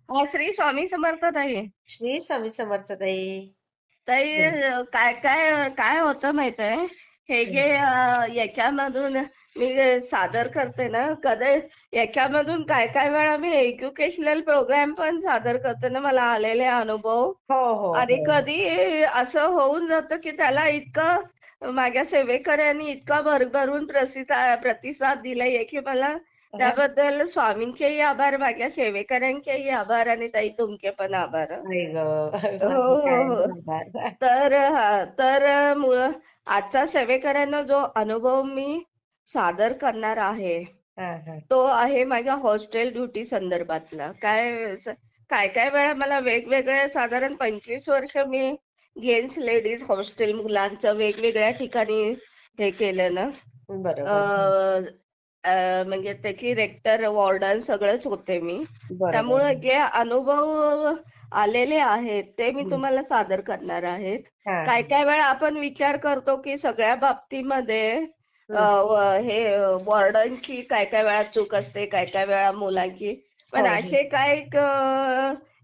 श्री स्वामी समर्थ ताई. श्री स्वामी समर्थ ताई. ताई, बोला. काय काय काय होतं माहित आहे? हे जे हं. याच्यामधून मी सादर करते ना, कधी याच्यामधून काय काय वेळा मी एज्युकेशनल प्रोग्राम पण सादर करते ना, मला आलेले अनुभव. हो, हो, आणि हो, हो. कधी असं होऊन जातं की त्याला इतकं माझ्या सेवेकऱ्यांनी इतका भरभरून प्रतिसाद दिलाय की मला हां. त्याबद्दल स्वामींचेही आभार, माझ्या सेवेकऱ्यांचेही आभार आणि ताई तुमचे पण आभार हं. आई गं! हो, माझे हो, हो. कायम आभार. तर हां, तर आजचा सेवेकऱ्यांना जो अनुभव मी सादर करणार आहे, हां, हां. तो आहे माझ्या हॉस्टेल ड्युटी संदर्भातला. काय-काय वेळा मला वेगवेगळ्या साधारण 25 वर्ष मी जेन्ट्स, लेडीज हॉस्टेल मुलांचं वेगवेगळ्या ठिकाणी हे केलं ना. अ, बरोबर. हं. म्हणजे त्याची रेक्टर, वॉर्डन सगळंच होते मी. बरोबर. त्यामुळे हं. जे अनुभव आलेले आहेत, ते मी हं. तुम्हाला सादर करणार आहेत. हां, हां. काय-काय वेळा आपण विचार करतो, की सगळ्या बाबतीमध्ये अ, हं. व हे वॉर्डनची काय-काय वेळा चूक असते, काय-काय वेळा मुलांची. हो, पण हो. असे काही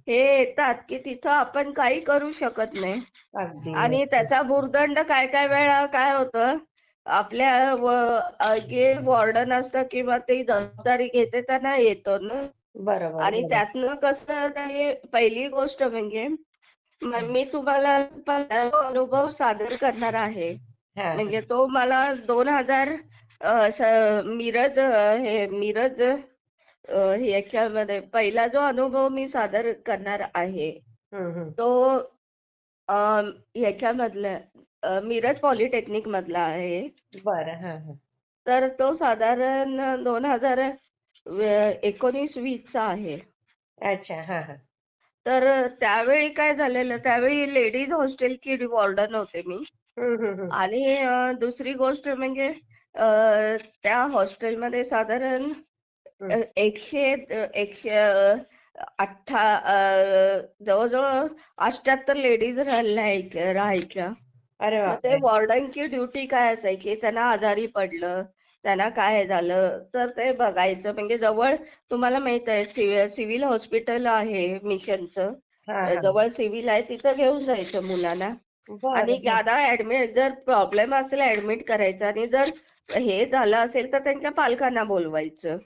हे येतात, की तिथं आपण काही करू शकत नाही. अगदी, आणि अगदी. त्याचा भुर्दंड काय-काय वेळा काय होतं, आपल्या जे वॉर्डन असतं किंवा ती जबाबदारी घेते त्यांना येतो ना. बरोबर, आणि बरोबर. त्यातनं कसं नाही, पहिली गोष्ट म्हणजे हं. मी तुम्हाला पहिला जो अनुभव सादर करणार आहे, हां, म्हणजे हां. तो मला 2000 मिरज याच्यामध्ये पहिला जो अनुभव मी सादर करणार आहे, हं, हं. तो अ, ह्याच्यामधलं मिरज पॉलिटेक्निक मधला आहे. बरं. हां, हां. तर तो साधारण 2019-20 चा आहे. अच्छा. हां, हां. तर त्यावेळी काय झालेलं, त्यावेळी लेडीज हॉस्टेलची वॉर्डन होते मी. हं, हं, हं. आणि दुसरी गोष्ट म्हणजे त्या हॉस्टेलमध्ये साधारण हं. 100 जवळ-जवळ 78 लेडीज राहायच्या. अरे मग ते बापरे! वॉर्डनची ड्युटी काय असायची, त्यांना आजारी पडलं, त्यांना काय झालं, तर ते बघायचं. म्हणजे जवळ तुम्हाला माहित आहे सिव्हिल हॉस्पिटल आहे मिशनचं. हां, हां. जवळ सिव्हिल आहे, तिथं घेऊन जायचं मुलांना. आणि बरं. हं. ज्यादा जर प्रॉब्लेम असेल ऍडमिट करायचं आणि जर हे झालं असेल तर त्यांच्या पालकांना बोलवायचं.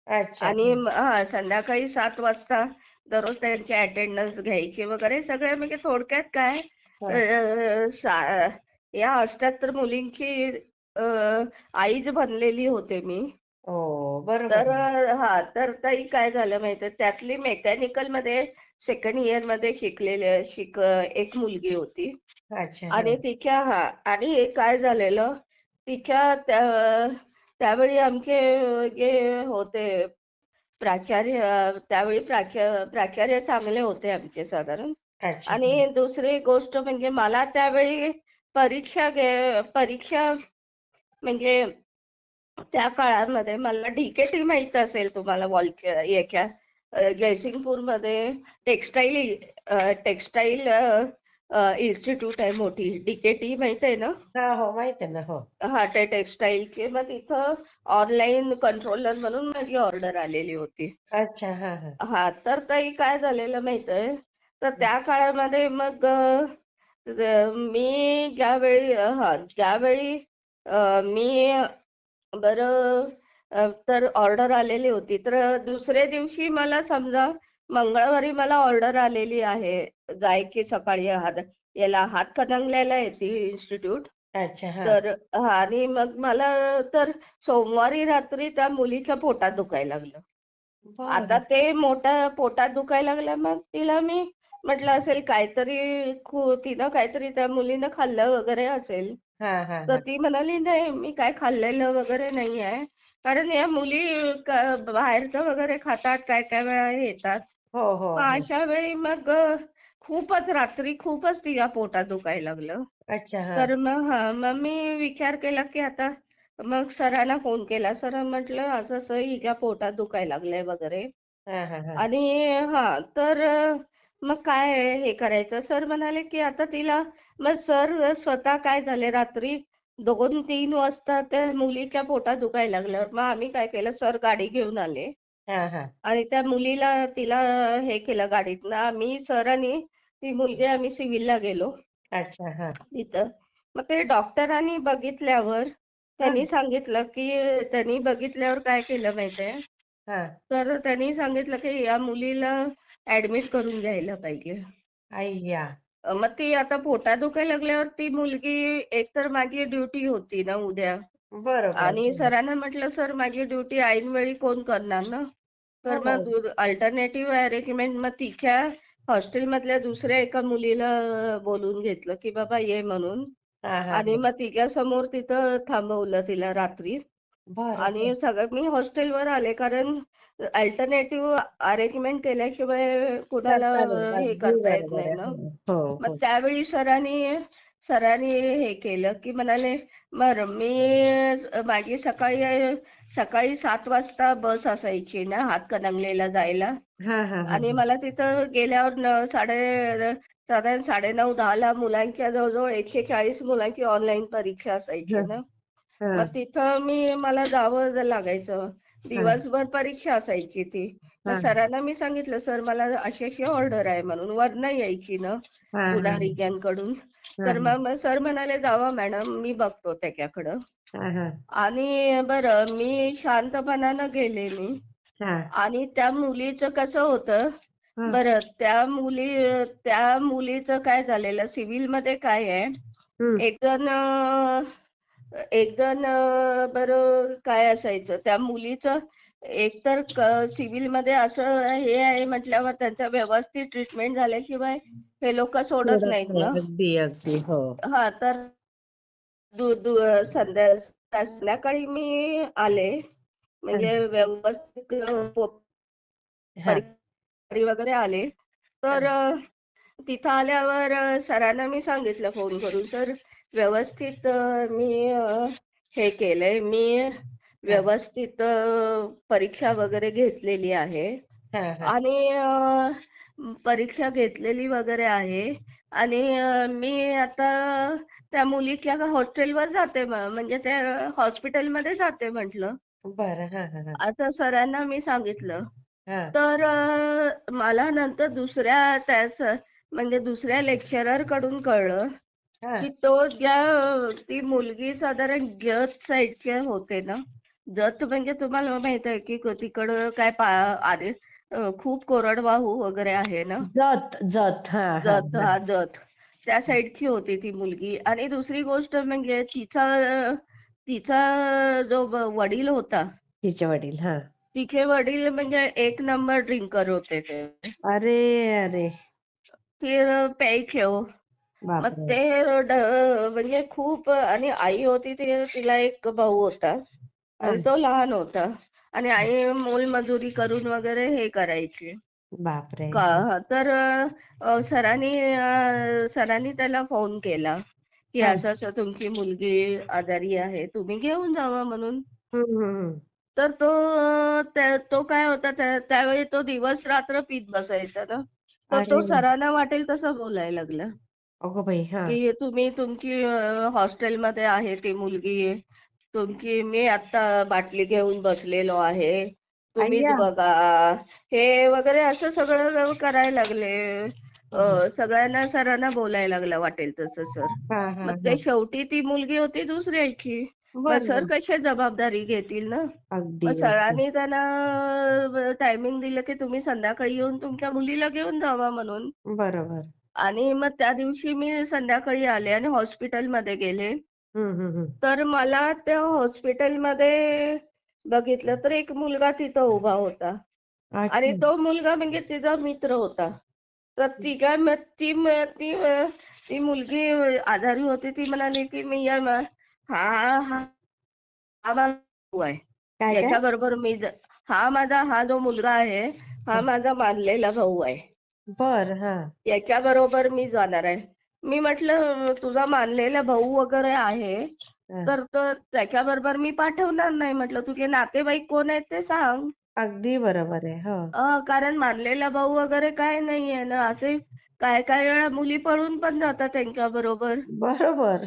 अच्छा. आणि हं. संध्याकाळी 7 वाजता दररोज त्यांची अटेंडन्स घ्यायची वगैरे सगळं. म्हणजे थोडक्यात काय, हां. या 78 मुलींची अ, आईच बनलेली होते मी. हो. बरोबर तर आहे. तर ताई काय झालं माहितीये, त्यातली मेकॅनिकल मध्ये सेकंड इयर मध्ये एक मुलगी होती. अच्छा. आणि हां. आणि काय झालेलं, तिच्या त्यावेळी आमचे जे होते त्यावेळी प्राचार्य चांगले होते आमचे साधारण. अच्छा. हां. आणि दुसरी गोष्ट म्हणजे मला त्यावेळी परीक्षा म्हणजे त्या काळामध्ये मला डीकेटी माहित असेल तुम्हाला, याच्या जयसिंगपूरमध्ये टेक्सटाईल टेक्सटाईल इन्स्टिट्यूट आहे मोठी, डीकेटी माहित आहे ना? हां, हो. माहिती आहे ना. हो. हा, ते टेक्सटाईलचे. मग तिथं ऑनलाईन कंट्रोलर म्हणून माझी ऑर्डर आलेली होती. अच्छा. हां, हां. हा, तर ताई काय झालेलं माहित आहे, तर हं. त्या काळामध्ये मग मी ज्यावेळी मी बरं तर ऑर्डर आलेली होती. तर दुसऱ्या दिवशी मला समजा मंगळवारी मला ऑर्डर आलेली आहे जायची सकाळी याला हातकणंगल्याला आहे ती इन्स्टिट्यूट. अच्छा. हां. तर आणि मग मला तर सोमवारी रात्री त्या मुलीच्या पोटात दुखायला लागलं. आता बरं. ते मोठ्या पोटात दुखायला लागलं, मग तिला मी म्हटलं असेल काहीतरी, तिनं काहीतरी त्या मुलीनं खाल्लं वगैरे असेल. हां, हां, तर हां. ती म्हणाली, "नाही, मी काय खाल्लेलं वगैरे नाही आहे." कारण या मुली बाहेरचं वगैरे खातात, काय-काय वेळा हे येतात. हो, हो, मग हो. अशा वेळी मग रात्री खूपच तिच्या पोटात दुखायला लागलं. अच्छा. हां. तर मग मी विचार केला, की आता मग सरांना फोन केला. सर म्हटलं, "असं-असं हिच्या पोटात दुखायला लागलंय वगैरे." हां, हां, हां. आणि तर मग काय हे करायचं? सर म्हणाले, की आता तिला मग सर स्वतः काय झाले रात्री 2-3 वाजता त्या मुलीच्या पोटात दुखायला लागल्यावर मग आम्ही काय केलं, सर गाडी घेऊन आले. हा हा आणि त्या मुलीला तिला हे केलं गाडीतनं. आम्ही सर आणि ती मुलगी आम्ही सिव्हिलला गेलो अच्छा हा तिथं. मग ते डॉक्टरांनी बघितल्यावर हा त्यांनी सांगितलं की त्यांनी बघितल्यावर काय केलं माहितीये, हा तर त्यांनी सांगितलं की या मुलीला ऍडमिट करून घ्यायला पाहिजे. अय्या मग ती आता पोटात दुखायला लागल्यावर ती मुलगी, एकतर माझी ड्युटी होती ना उद्या, बरोबर आणि हो सरांना म्हटलं सर माझी ड्युटी ऐनवेळी कोण करणार ना, तर हो मग अल्टरनेटिव्ह अरेंजमेंट मग तिच्या हॉस्टेलमधल्या दुसऱ्या एका मुलीला बोलून घेतलं की बाबा ये म्हणून, हा हा आणि हा मग तिच्या समोर तिथं थांबवलं तिला रात्री. बरं आणि सगळं मी हॉस्टेलवर आले, कारण अल्टरनेटिव्ह अरेंजमेंट केल्याशिवाय कुणाला करता नाही हे अगदी करता येत बरोबर नाही आहे ना. हो मग हो त्यावेळी सरांनी सरांनी हे केलं की म्हणाले बरं माझी सकाळी सकाळी 7 वाजता बस असायची ना हातकणंगलेला जायला, हा हा हा आणि मला तिथं गेल्यावर साधारण 9:30-10ला मुलांच्या जवळजवळ 140 मुलांची ऑनलाईन परीक्षा असायची हा ना. हा मग तिथं मला जावं लागायचं. हा दिवसभर परीक्षा असायची ती. मग हा सरांना मी सांगितलं सर मला अशी अशी ऑर्डर आहे म्हणून, वरनं यायची ना हा हा पुढारीच्यांकडून. हा तर मग सर म्हणाले जावा मॅडम मी बघतो त्याच्याकडं. हा हा आणि बरं मी शांतपणानं गेले मी. हा आणि त्या मुलीचं कसं होतं, हा बरं त्या मुलीचं काय झालेलं सिव्हिल मध्ये काय आहे, हम्म एक जण बरं काय असायचं त्या मुलीचं, एकतर सिव्हिल मध्ये असं हे आहे म्हटल्यावर त्यांचा व्यवस्थित ट्रीटमेंट झाल्याशिवाय हे लोक सोडत सोडत नाहीत नाही ना. अगदी अगदी हो हा तर संध्याकाळी मी आले, हा म्हणजे व्यवस्थित हा परीक्षा वगैरे आले. हा तर तिथं आल्यावर सरांना मी सांगितलं फोन करून सर व्यवस्थित मी हे केलंय, मी हा व्यवस्थित परीक्षा वगैरे घेतलेली आहे. हा हा आणि परीक्षा घेतलेली वगैरे आहे. आणि मी आता त्या मुलीच्या हॉस्टेलवर जाते, म्हणजे त्या हॉस्पिटलमध्ये जाते म्हटलं. बरं हा हा हा आता सरांना मी सांगितलं. हा तर मला नंतर म्हणजे दुसऱ्या लेक्चरर कडून कळलं हा की ती मुलगी साधारण जत साईडचे होते ना. जत म्हणजे तुम्हाला माहित आहे की तिकडं काय आधी खूप कोरडवाहू वगैरे आहे ना. जत जत हा हा हा जत त्या साईडची होती ती मुलगी. आणि दुसरी गोष्ट म्हणजे तिचा जो वडील होता, तिचे वडील हा तिचे वडील म्हणजे एक नंबर ड्रिंकर होते ते. अरे अरे ते प्यायचे हो. मग बापरे ते म्हणजे खूप. आणि आई होती तिला एक भाऊ होता हा आणि तो लहान होता. आणि आई मोलमजुरी करून वगैरे हे करायची. बापरे तर सरांनी त्याला फोन केला की हा असं असं तुमची मुलगी आजारी आहे, तुम्ही घेऊन जावा म्हणून. हम्म. तर तो काय होता त्यावेळी तो दिवस रात्र पीत बसायचा ना. तर अरे तो सरांना वाटेल तसं बोलायला लागला अगो बाई हा की तुमची हॉस्टेलमध्ये आहे ती मुलगी तुमची, मी आता बाटली घेऊन बसलेलो आहे, तुम्हीच अय्या बघा, हे वगैरे असं सगळं करायला लागले. सगळ्यांना सरांना बोलायला लागला वाटेल तसं सर. हा हा मग हा ते शेवटी ती मुलगी होती दुसऱ्याची. मग सर बरोबर कशी जबाबदारी घेतील ना. अगदी मग अगदी सरांनी त्यांना टायमिंग दिलं की तुम्ही संध्याकाळी येऊन तुमच्या मुलीला घेऊन जावा म्हणून. बरोबर आणि मग त्या दिवशी मी संध्याकाळी आले आणि हॉस्पिटलमध्ये गेले. हम्म. तर मला त्या हॉस्पिटलमध्ये बघितलं तर एक मुलगा तिथं उभा होता. आणि अच्छा तो मुलगा म्हणजे तिचा मित्र होता. तर ती मुलगी आजारी होती. ती म्हणाली की हा हा हा माझा भाऊ आहे. काय काय याच्याबरोबर हा जो मुलगा आहे हा माझा मानलेला भाऊ आहे. बर हा याच्याबरोबर मी जाणार आहे. मी म्हटलं तुझा मानलेला भाऊ वगैरे आहे हा. तर त्याच्याबरोबर मी पाठवणार नाही. म्हटलं तुझे नातेवाईक कोण आहेत ते सांग. अगदी बरोबर आहे हो कारण मानलेला भाऊ वगैरे काय नाहीये ना असे. काय काय वेळा मुली पळून पण जातात त्यांच्या बरोबर. बरोबर.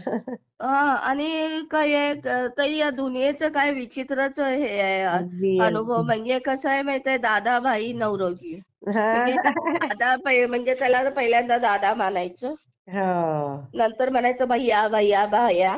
हा आणि काय आहे ताई, या दुनियेचं काय विचित्रच हे आहे अगदी अनुभव. अगदी. म्हणजे कसं आहे माहितीये, दादाभाई नौरोजी हा. म्हणजे दादा म्हणजे त्याला पहिल्यांदा दादा मानायचं, हो. नंतर म्हणायचं भैया भैया भैया,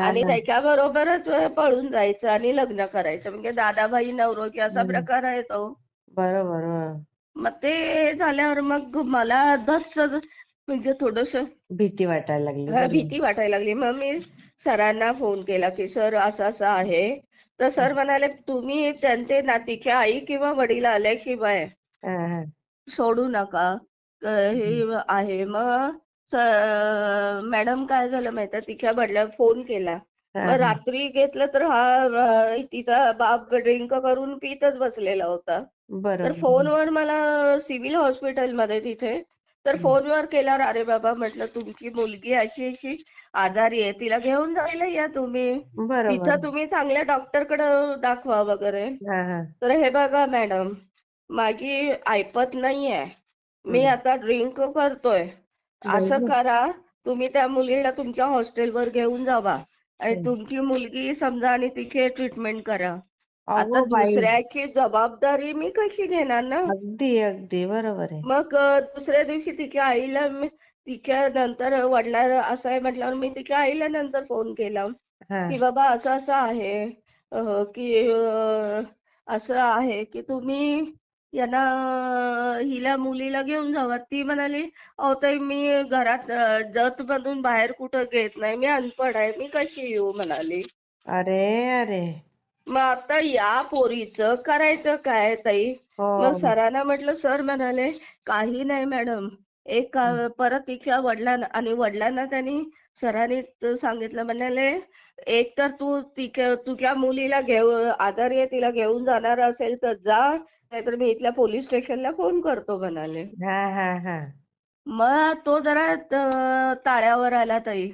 आणि हा. त्याच्याबरोबरच पळून जायचं आणि लग्न करायचं. म्हणजे दादाभाई नौरोजी असा हम्म. प्रकार आहे तो. बरोबर. हो. मग ते झाल्यावर मग मला धस्स म्हणजे थोडस भीती वाटायला लागली. बरोबर. भीती वाटायला लागली. मग मी सरांना फोन केला की सर असं असं आहे. तर सर म्हणाले तुम्ही त्यांचे नातीच्या आई किंवा वडील आल्याशिवाय हा, हा. सोडू नका. हे आहे. मग मॅडम काय झालं माहिती, तिच्या वडिलांना फोन केला. हा, मग हा. रात्री घेतलं तर तिचा बाप ड्रिंक करून पितच बसलेला होता. तर बरोबर. फोनवर मला सिव्हिल हॉस्पिटलमध्ये तिथे तर फोनवर केल्यावर अरे बाबा म्हटलं तुमची मुलगी अशी अशी आजारी आहे, तिला घेऊन जायला या तुम्ही, बरोबर. तिथं तुम्ही चांगल्या डॉक्टरकडे दाखवा वगैरे. हा, हा. तर हे बघा मॅडम, माझी ऐपत नाहीये, मी हम्म. आता ड्रिंक करतोय, असं बाई. करा तुम्ही त्या मुलीला तुमच्या हॉस्टेलवर घेऊन जावा आणि तुमची मुलगी समजा आणि तिची ट्रीटमेंट करा. आता अगो बाई. दुसऱ्याची जबाबदारी मी कशी घेणार ना. अगदी अगदी बरोबर आहे. मग दुसऱ्या दिवशी तिच्या आईला तिच्या नंतर वडिला असं आहे म्हटल्यावर मी तिच्या आईला नंतर फोन केला हा. की बाबा असं असं आहे, की असं आहे की तुम्ही यांना हिला मुलीला घेऊन जावा. ती म्हणाली अहो ताई मी घरात जत मधून बाहेर कुठं घेत नाही, मी अनपढ आहे, मी कशी येऊ म्हणाली. अरे अरे. मग आता या पोरीचं करायचं काय ताई. मग हो. सरांना म्हटलं, सर म्हणाले काही नाही मॅडम, एक परत तिच्या वडिलांना आणि वडिलांना त्यांनी सरांनी सांगितलं, म्हणाले एक तर तू तुझ्या मुलीला आजारी आहे तिला घेऊन जाणार असेल तर जा, नाहीतर मी इथल्या पोलीस स्टेशनला फोन करतो म्हणाले. हा, हा, हा. मग तो जरा ताळ्यावर आला ताई.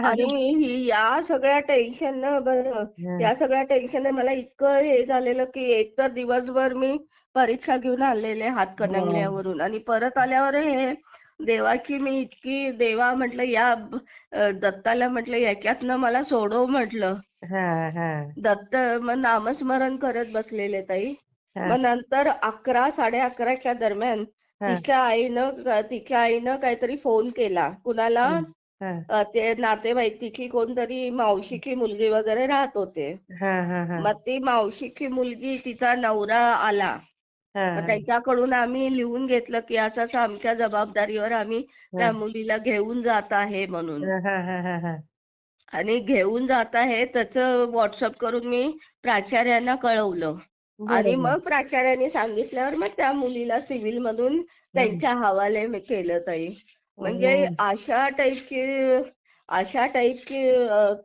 आणि या सगळ्या टेन्शन बरं, या सगळ्या टेन्शन मला इतकं हे झालेलं की एकतर दिवसभर मी परीक्षा घेऊन आलेले हो. हातकणंगल्यावरून आणि परत आल्यावर हे देवाची मी इतकी देवा म्हटलं या दत्ताला म्हटलं याच्यातनं मला सोडव म्हटलं. हा, हा. दत्त मग नामस्मरण करत बसलेले ताई. हा, मग नंतर 11 11:30च्या दरम्यान हा. तिच्या आईनं काहीतरी फोन केला कुणाला, हा, ते नातेवाईक तिची कोणतरी मावशीची मुलगी वगैरे राहत होते. हा, हा. हा, मग ती मावशीची मुलगी तिचा नवरा आला. हा. मग त्यांच्याकडून आम्ही लिहून घेतलं की असं असं आमच्या जबाबदारीवर आम्ही हा, त्या मुलीला घेऊन जात आहे म्हणून. हा, हा, हा, हा. आणि घेऊन जात आहे त्याचं व्हॉट्सअप करून मी प्राचार्यांना कळवलं. आणि बरोबर. मग प्राचार्यांनी सांगितल्यावर मग त्या मुलीला सिव्हिल मधून हम्म. त्यांच्या हवाले मी केलं ताई. म्हणजे हो. अशा टाईपची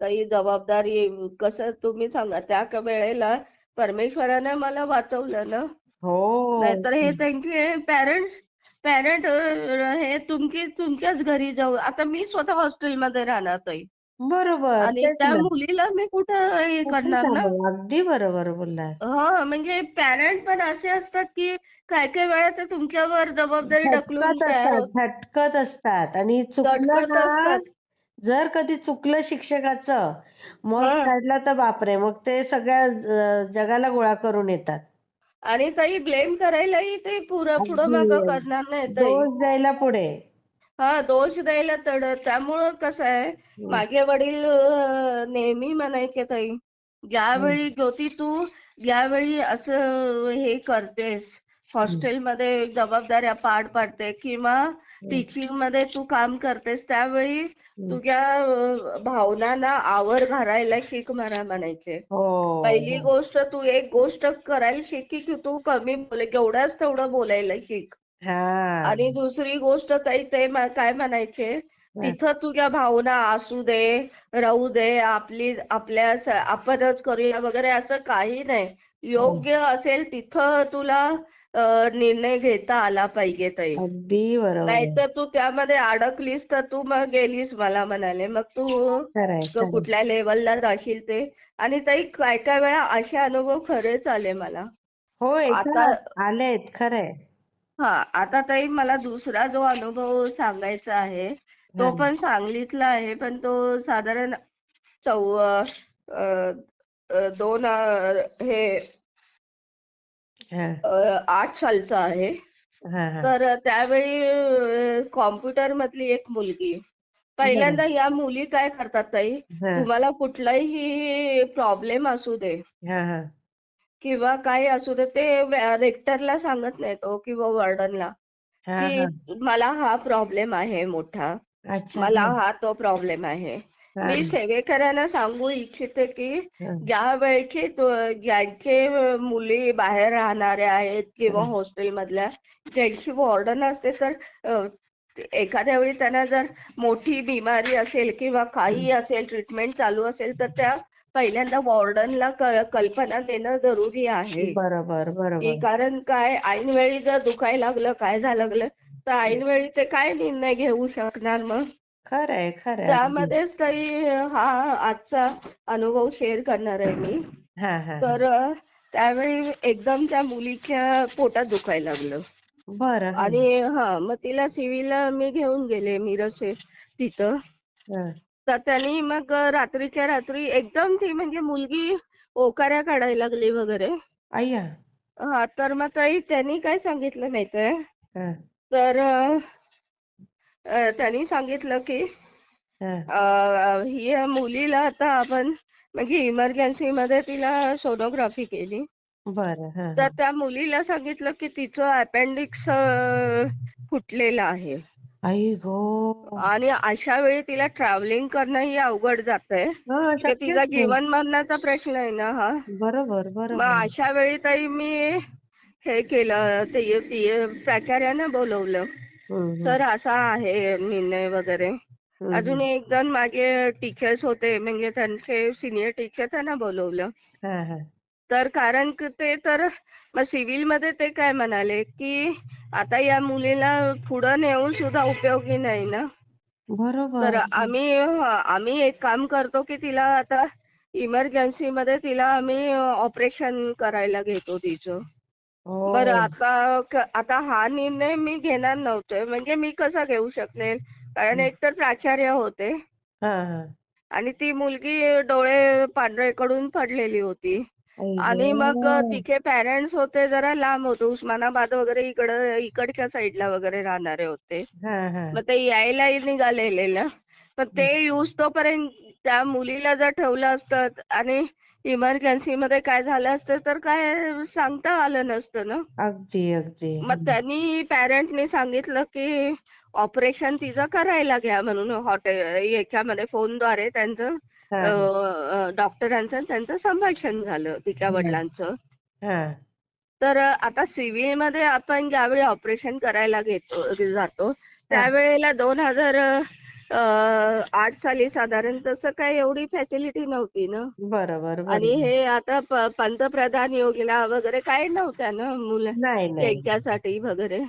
ताई जबाबदारी. कसं तुम्ही सांगा, त्या वेळेला परमेश्वराने मला वाचवलं ना. हो. नाहीतर हे त्यांचे पॅरेंट हे तुमच्याच घरी जाऊ. आता मी स्वतः हॉस्टेलमध्ये राहणार ताई बरोबर. आणि तेच त्या ना. मुलीला मी कुठं हे कुठे करणार ना. सांभाळ अगदी बरोबर बोललात. हा म्हणजे पॅरेंट पण असे असतात की काय काय वेळा ते तुमच्यावर जबाबदारी ढकलून झटकत तयार असतात, झटकत असतात आणि चुकलं झटकत ना, असतात. जर कधी चुकलं शिक्षकाचं, मग हा काढलं तर बापरे, मग ते सगळ्या जगाला गोळा करून येतात. आणि ताई ब्लेम करायलाही ते पुढं अगदी मागं करणार नाही ताई. दोष द्यायला पुढे. हा दोष द्यायला तड. त्यामुळं कसं आहे, हम्म. माझे वडील नेहमी म्हणायचे ताई, हम्म. ज्यावेळी ज्योती तू ज्यावेळी असं हे करतेस, हॉस्टेलमध्ये जबाबदाऱ्या पार पाडते किंवा हम्म. टीचिंग मध्ये तू काम करतेस, त्यावेळी हम्म. तुझ्या भावनांना आवर घालायला शिक म्हणायचे. हो. पहिली हो. गोष्ट तू एक गोष्ट करायला शिक की तू कमी जेवढ्याच तेवढं बोलायला शिक. हा. आणि दुसरी गोष्ट ताई ते काय म्हणायचे, हा. तिथं तुझ्या भावना असू दे, राहू दे, आपणच करूया वगैरे असं काही नाही. हो. योग्य असेल तिथं तुला निर्णय घेता आला पाहिजे ताई. अगदी बरोबर आहे. नाहीतर तू त्यामध्ये अडकलीस तर तू मग गेलीस मला म्हणाले. मग तू खरंय, खरंय. कुठल्या लेवलला जाशील ते. आणि ताई काय काय वेळा असे अनुभव खरेच आले मला. हो, आता येतात, आलेत, खरंय. हा आता ताई मला दुसरा जो अनुभव सांगायचा आहे हा तो पण सांगलीतला आहे, पण तो साधारण चौ अ, दोन हे हा 8 सालचा आहे. हा हा तर त्यावेळी कॉम्प्युटर मधली एक मुलगी, बरं पहिल्यांदा या मुली काय करतात ताई, हा तुम्हाला कुठलाही प्रॉब्लेम असू दे हा हा किंवा काय असू दे, ते रेक्टरला सांगत नाहीत हो किंवा वॉर्डनला हा की हा मला हा प्रॉब्लेम आहे मोठा, अच्छा मला हा हा तो प्रॉब्लेम आहे. हा मी सेवेकरांना सांगू इच्छिते की हा ज्या वेळची ज्यांचे मुली बाहेर राहणाऱ्या आहेत किंवा हा हॉस्टेलमधल्या ज्यांची वॉर्डन असते, तर एखाद्या वेळी त्यांना जर मोठी बिमारी असेल किंवा काही असेल, ट्रीटमेंट चालू असेल, तर त्या पहिल्यांदा वॉर्डनला कल्पना देणं जरुरी आहे. बरोबर की बरोबर कारण काय ऐनवेळी जर दुखायला लागलं, काय झालं लागलं, तर ऐनवेळी ते काय निर्णय घेऊ शकणार मग? खरंय अगदी त्यामध्येच ताई हा आजचा अनुभव शेअर करणार आहे मी. हा तर त्यावेळी एकदम त्या मुलीच्या पोटात दुखायला लागलं बरं हा आणि मग तिला सिव्हिलला मी घेऊन गेले मिरज तिथं. हा तर त्यांनी मग रात्रीच्या रात्री एकदम ती म्हणजे मुलगी ओकाऱ्या काढायला लागली वगैरे. अय्या तर मग ताई त्यांनी काय सांगितलं माहितीये, हा तर त्यांनी सांगितलं की हा ही मुलीला आता आपण म्हणजे इमर्जन्सी मध्ये तिला सोनोग्राफी केली. बरं हा तर हा त्या मुलीला सांगितलं की तिचं अपेंडिक्स फुटलेलं आहे आई गो आणि अशा वेळी तिला ट्रॅव्हलिंग करणंही अवघड जातंय. हा म्हणजे तिचा शक्यच नाही जीवन मरणाचा प्रश्न आहे ना हा. बरोबर मग बरोबर अशा वेळी ताई मी हे केलं, ते प्राचार्यानं बोलवलं. हम्म सर असा आहे निर्णय वगैरे. अजून हम्म एक जण माझे टीचर्स होते, म्हणजे त्यांचे सिनियर टीचर, त्यांना बोलवलं. हा हा तर कारण ते तर मग सिव्हिल मध्ये ते काय म्हणाले की आता या मुलीला पुढं नेऊन सुद्धा उपयोगी नाही ना. तर बरोबर आम्ही एक काम करतो की तिला आता इमर्जन्सी मध्ये तिला आम्ही ऑपरेशन करायला घेतो तिचं. बरं हो आता हा निर्णय मी घेणार नव्हते, म्हणजे मी कसा घेऊ शकते, कारण एकतर प्राचार्य होते हा हा आणि ती मुलगी डोळे पांढरेकडून पडलेली होती आई आणि मग गं तिचे पॅरेंट्स होते जरा लांब होते, उस्मानाबाद वगैरे इकडच्या साईडला वगैरे राहणारे होते. हा हा मग ते यायला निघालेले ना, पण ते येऊस तोपर्यंत त्या मुलीला जर ठेवलं असतं आणि इमर्जन्सी मध्ये काय झालं असतं तर काय सांगता आलं नसतं ना. अगदी अगदी मग त्यांनी पॅरेंटनी सांगितलं की ऑपरेशन तिचं करायला घ्या म्हणून, हॉटेल याच्यामध्ये फोनद्वारे त्यांचं हा डॉक्टरांचं त्यांचं संभाषण झालं तिच्या वडिलांचं. हा तर आता सिव्हिल मध्ये आपण ज्यावेळी ऑपरेशन करायला जातो हा त्यावेळेला 2008 साली साधारण तसं काही एवढी फॅसिलिटी नव्हती ना. बरोबर आणि बरोबर हे आता पंतप्रधान योजना वगैरे काही नव्हत्या ना मुलं नाही नाही यांच्यासाठी वगैरे.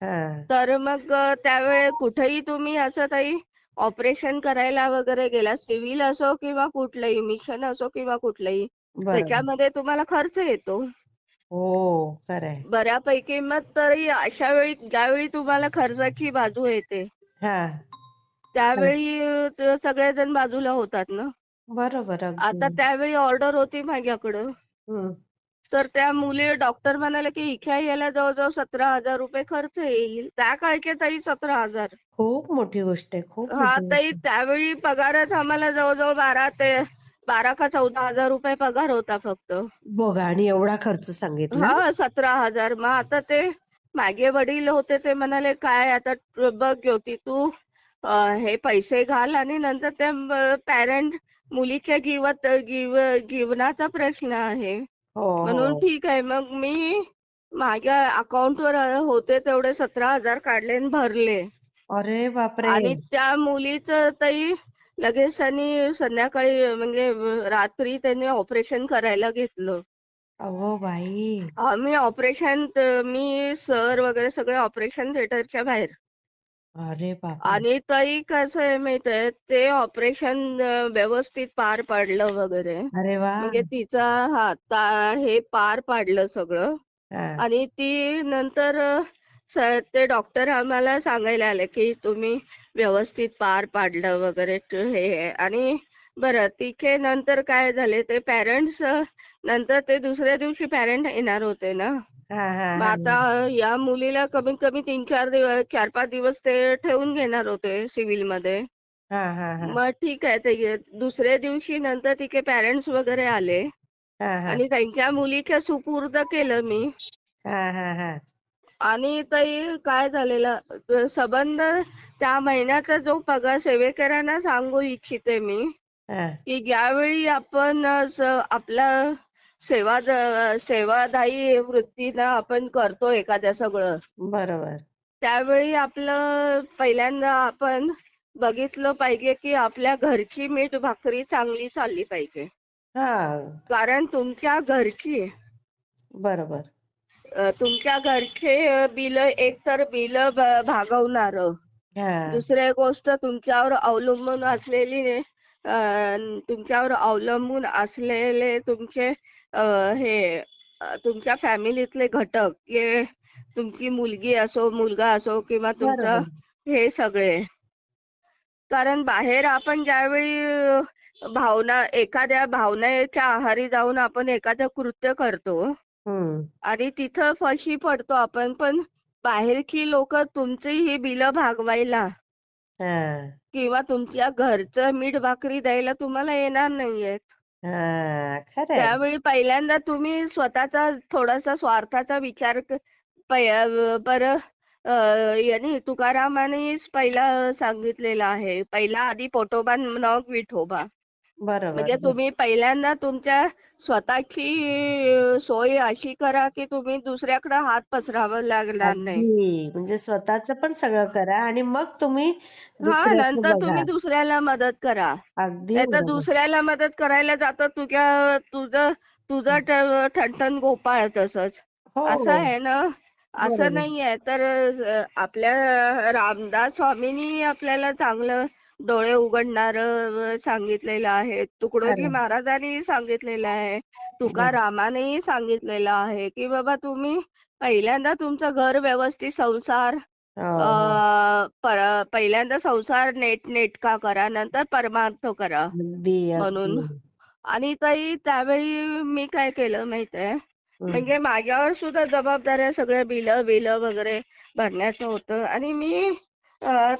हा तर मग त्यावेळे कुठेही तुम्ही असं काही ऑपरेशन करायला वगैरे गेला, सिव्हिल असो किंवा कुठलंही मिशन असो किंवा कुठलंही, बरोबर त्याच्यामध्ये तुम्हाला खर्च येतो हो खरंय बऱ्यापैकी. मग तरी अशा वेळी ज्यावेळी तुम्हाला खर्चाची बाजू येते हा त्यावेळी सगळेजण बाजूला होतात ना. बरोबर अगदी आता त्यावेळी ऑर्डर होती माझ्याकडं, हम्म तर त्या मुली डॉक्टर म्हणाले की इथल्या याला जवळजवळ 17,000 रुपये खर्च येईल. त्या काळचे ताई 17,000. खूप मोठी गोष्ट आहे खूप हा मोठी ताई गोष्ट आहे. त्यावेळी पगारच आम्हाला जवळजवळ 12 का 14,000 रुपये पगार होता फक्त. बघा आणि एवढा खर्च सांगितला 17,000. मग आता ते माझे वडील होते ते म्हणाले काय आता बघ ज्योती तू हे पैसे घाल आणि नंतर त्या पॅरेंट मुलीच्या जीवनाचा प्रश्न आहे. हो म्हणून हो ठीक आहे, मग मी माझ्या अकाउंटवर होते तेवढे 17,000 काढले आणि भरले. अरे बापरे आणि त्या मुलीचं ताई लगेच त्यांनी संध्याकाळी म्हणजे रात्री त्यांनी ऑपरेशन करायला घेतलं. अगो बाई आम्ही मी सर वगैरे सगळे ऑपरेशन थिएटरच्या बाहेर. अरे बापरे आणि ताई कसं आहे माहितीये, ते ऑपरेशन व्यवस्थित पार पाडलं वगैरे. अरे वा म्हणजे तिचा हे पार पाडलं सगळं. हा आणि ती नंतर ते डॉक्टर आम्हाला सांगायला आले की तुम्ही व्यवस्थित पार पाडलं वगैरे हे आणि बरं तिचे नंतर काय झाले ते पॅरेंट्स नंतर ते दुसऱ्या दिवशी पॅरेंट येणार होते ना. हा हा मग हा आता या मुलीला कमीत कमी 3-4 दिवस 4-5 दिवस ते ठेवून घेणार होते सिव्हिलमध्ये. हा हा हा मग ठीक आहे ते दुसऱ्या दिवशी नंतर तिचे पॅरेंट्स वगैरे आले हा हा आणि त्यांच्या मुलीच्या सुपूर्द केलं मी. हा हा हा आणि ताई काय झालेलं संबंध त्या महिन्याचा जो पगार सेवेकरांना सांगू इच्छिते मी हा की ज्यावेळी आपण आपला सेवादायी वृत्तीनं आपण करतो एखाद्या सगळं बरोबर. त्यावेळी आपलं पहिल्यांदा आपण बघितलं पाहिजे की आपल्या घरची मीठ भाकरी चांगली चालली पाहिजे. हा कारण तुमच्या घरची बरोबर. तुमच्या घरचे बिल एक तर बिल भागवणार हा दुसरी गोष्ट तुमच्यावर अवलंबून असलेले तुमचे हे तुमच्या फॅमिलीतले घटक हे तुमची मुलगी असो मुलगा असो किंवा तुमचा बरोबर. हे सगळे कारण बाहेर आपण ज्यावेळी एखाद्या भावनेच्या आहारी जाऊन आपण एखादं कृत्य करतो हम्म. आणि तिथं फशी पडतो आपण पण बाहेरची लोक तुमची ही बिलं भागवायला हा किंवा तुमच्या घरचं मीठ भाकरी द्यायला तुम्हाला येणार नाहीयेत. हा खरंय. त्यावेळी पहिल्यांदा तुम्ही स्वतःचा थोडासा स्वार्थाचा विचार बरं यांनी तुकारामानेच पहिला सांगितलेला आहे पहिला आधी पोटोबा मग विठोबा. बरोबर म्हणजे बर. तुम्ही पहिल्यांदा तुमच्या स्वतःची सोय अशी करा की तुम्ही दुसऱ्याकडे हात पसरावा लागणार नाही. अगदी म्हणजे स्वतःच पण सगळं करा आणि मग तुम्ही हा दुसऱ्याचं नंतर बघा. तुम्ही दुसऱ्याला मदत करा. अगदी नाहीतर बरोबर. दुसऱ्याला मदत करायला जातं तुझं तुझं ठणठण गोपाळ तसंच असं हो आहे ना. असं बरोबर. नाही आहे तर आपल्या रामदास स्वामींनी आपल्याला चांगलं डोळे उघडणार सांगितलेलं आहे. तुकडोजी खरं. महाराजांनी सांगितलेलं आहे. बर. तुकारामानेही सांगितलेलं आहे की बाबा तुम्ही पहिल्यांदा तुमचं घर व्यवस्थित संसार हो हो पहिल्यांदा संसार नेटका करा नंतर परमार्थ करा अगदी अगदी. म्हणून. आणि ताई त्यावेळी मी काय केलं माहितीये हम्म. म्हणजे माझ्यावर सुद्धा जबाबदाऱ्या सगळ्या बिलं वगैरे भरण्याचं होतं आणि मी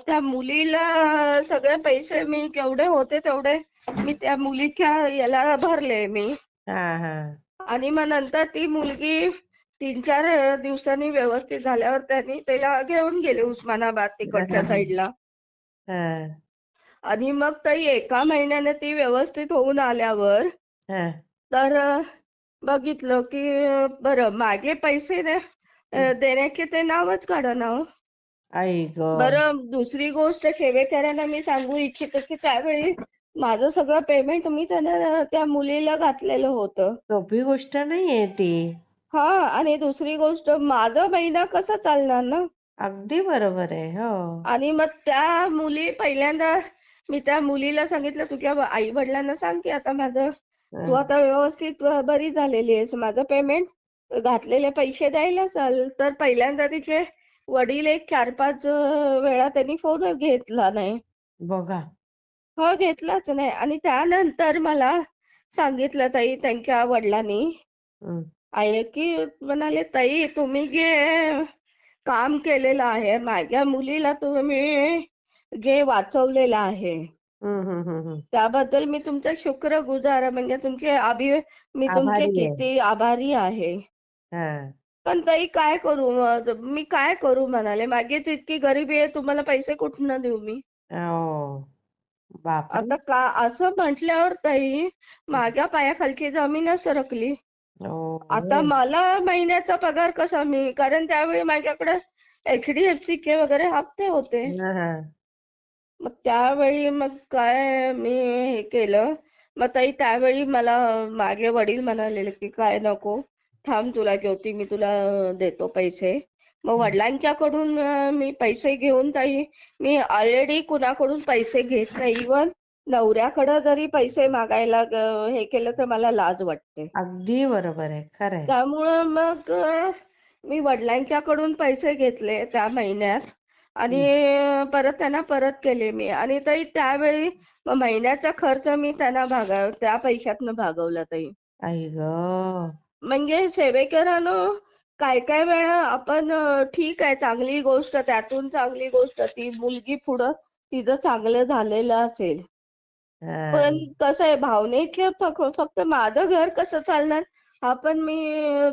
त्या मुलीला सगळे पैसे मी जेवढे होते तेवढे मी त्या मुलीच्या याला भरले मी. हा हा आणि मग नंतर ती मुलगी 3-4 दिवसांनी व्यवस्थित झाल्यावर त्यांनी त्याला घेऊन गेले उस्मानाबाद तिकडच्या हा साईडला. हा आणि मग ताई एका महिन्याने ती व्यवस्थित होऊन आल्यावर हा तर बघितलं की बरं माझे पैसे देण्याचे ते नावच काढेना हो. आई ग. बरं दुसरी गोष्ट सेवेकरांना मी सांगू इच्छिते की त्यावेळी माझं सगळं पेमेंट मी त्यांना त्या मुलीला घातलेलं होतं. सोपी गोष्ट नाहीये ती. हा आणि दुसरी गोष्ट माझा महिना कसा चालणार ना. अगदी बरोबर आहे. हो आणि मग त्या मुली पहिल्यांदा मी त्या मुलीला सांगितलं तुझ्या आई वडिलांना सांग की आता तू हं. आता व्यवस्थित बरी झालेली आहेस माझं पेमेंट घातलेले पैसे द्यायला चाल. तर पहिल्यांदा तिचे वडील एक 4-5 वेळा त्यांनी फोन घेतला नाही. बघा. हो घेतलाच नाही आणि त्यानंतर मला सांगितलं ताई त्यांच्या वडिलांनी हं. आहे की म्हणाले ताई तुम्ही जे काम केलेलं आहे माझ्या मुलीला तुम्ही जे वाचवलेलं आहे हं, हं, हं, हं. त्याबद्दल मी तुमचा शुक्रगुजार म्हणजे मी तुमचे आभारी आहे. किती आभारी आहे. हां. पण ताई काय करू मी काय करू म्हणाले माझी तितकी गरिबी आहे तुम्हाला पैसे कुठनं देऊ मी. हो. बापरे! आता का असं म्हटल्यावर ताई माझ्या पायाखालची जमीनच सरकली. आता हो. मला महिन्याचा पगार कसा मी कारण त्यावेळी माझ्याकडे HDFC चे वगैरे हप्ते होते. हां, हां. मग त्यावेळी मग काय मी हे केलं मग ताई त्यावेळी मला माझे वडील म्हणालेले की काय नको थांब तुला ज्योती मी तुला देतो पैसे. मग हं. वडिलांच्याकडून मी पैसे घेऊन ताई मी ऑलरेडी कुणाकडून पैसे घेत नाही. इव्हन नवऱ्याकडे जरी पैसे मागायला हे केलं तर मला लाज वाटते. अगदी बरोबर आहे. खरं आहे. त्यामुळं मग मी वडिलांच्याकडून पैसे घेतले त्या महिन्यात आणि हं. परत त्यांना परत केले मी आणि ताई त्यावेळी महिन्याचा खर्च मी त्यांना त्या पैशातनं भागवला ताई. आई गं! म्हणजे सेवेकरानं काय काय वेळा आपण ठीक आहे चांगली गोष्ट त्यातून चांगली गोष्ट ती मुलगी पुढं तिचं चांगलं झालेलं असेल. पण हां. कसं आहे भावनेच्या फक्त माझं घर कसं चालणार हा पण मी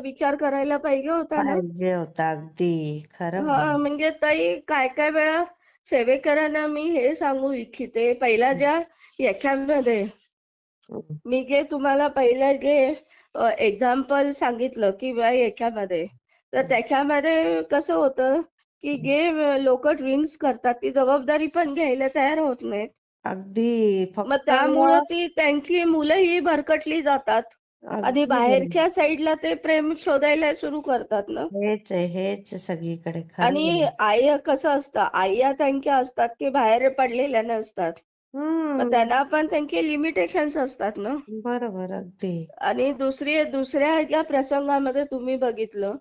विचार करायला पाहिजे होता ना. पाहिजे होता अगदी. खरं हा म्हणजे ताई काय काय वेळा सेवेकरांना मी हे सांगू इच्छिते पहिला ज्या याच्यामध्ये हं. मी जे तुम्हाला पहिलं जे एक्झाम्पल सांगितलं किंवा याच्यामध्ये तर हं. त्याच्यामध्ये कसं होतं की हं. जे लोक ड्रिंक्स करतात ती जबाबदारी पण घ्यायला तयार होत नाहीत. अगदी मग फक्त त्यामुळं ती त्यांची मुलंही भरकटली जातात आणि अगदी बरोबर. बाहेरच्या साईडला ते प्रेम शोधायला सुरू करतात ना. हेच आहे सगळीकडे. खरं आणि आहे. आई कसं असतं आईया त्यांच्या असतात की बाहेर पडलेल्या नसतात. मग हं. त्यांना पण त्यांचे लिमिटेशन्स असतात ना. बरोबर अगदी. आणि दुसऱ्या ह्याच्या प्रसंगामध्ये तुम्ही बघितलं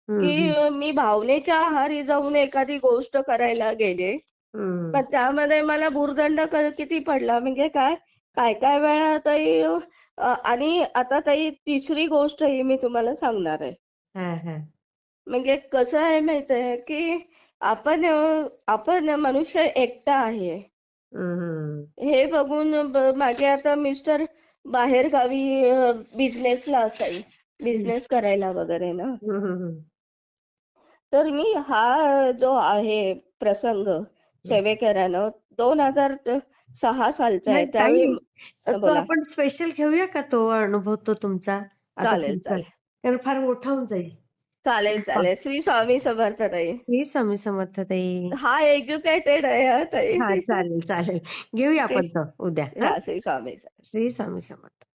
हं, की हं. मी भावनेच्या आहारी जाऊन एखादी गोष्ट करायला गेले हं. पण त्यामध्ये मला भुर्दंड किती पडला म्हणजे काय काय काय वेळा ताई आणि आता ताई तिसरी गोष्ट ही मी तुम्हाला सांगणार आहे. हां, हां. म्हणजे कसं आहे माहित आहे की आपण मनुष्य एकटा आहे हं, हं. हे बघून माझे आता मिस्टर बाहेर गावी बिझनेसला असाई हं. बिझनेस करायला वगैरे ना. हं, हं, हं. तर मी हा जो आहे प्रसंग हं. सेवेकरानं 2006 सालचा आहे नाही त्यावेळी ताई, तो बोला. आपण स्पेशल घेऊया का तो अनुभव तो तुमचा? आता चालेल पुढचा. चालेल कारण फार मोठा होऊन जाईल. चालेल चालेल श्री स्वामी समर्थ ताई. ही स्वामी समर्थ ताई. हा एज्युकेटेड आहे हा ताई. हां, चालेल, चालेल. घेऊया श्री आपण तो उद्या. हां. हा श्री स्वामी श्री स्वामी समर्थ.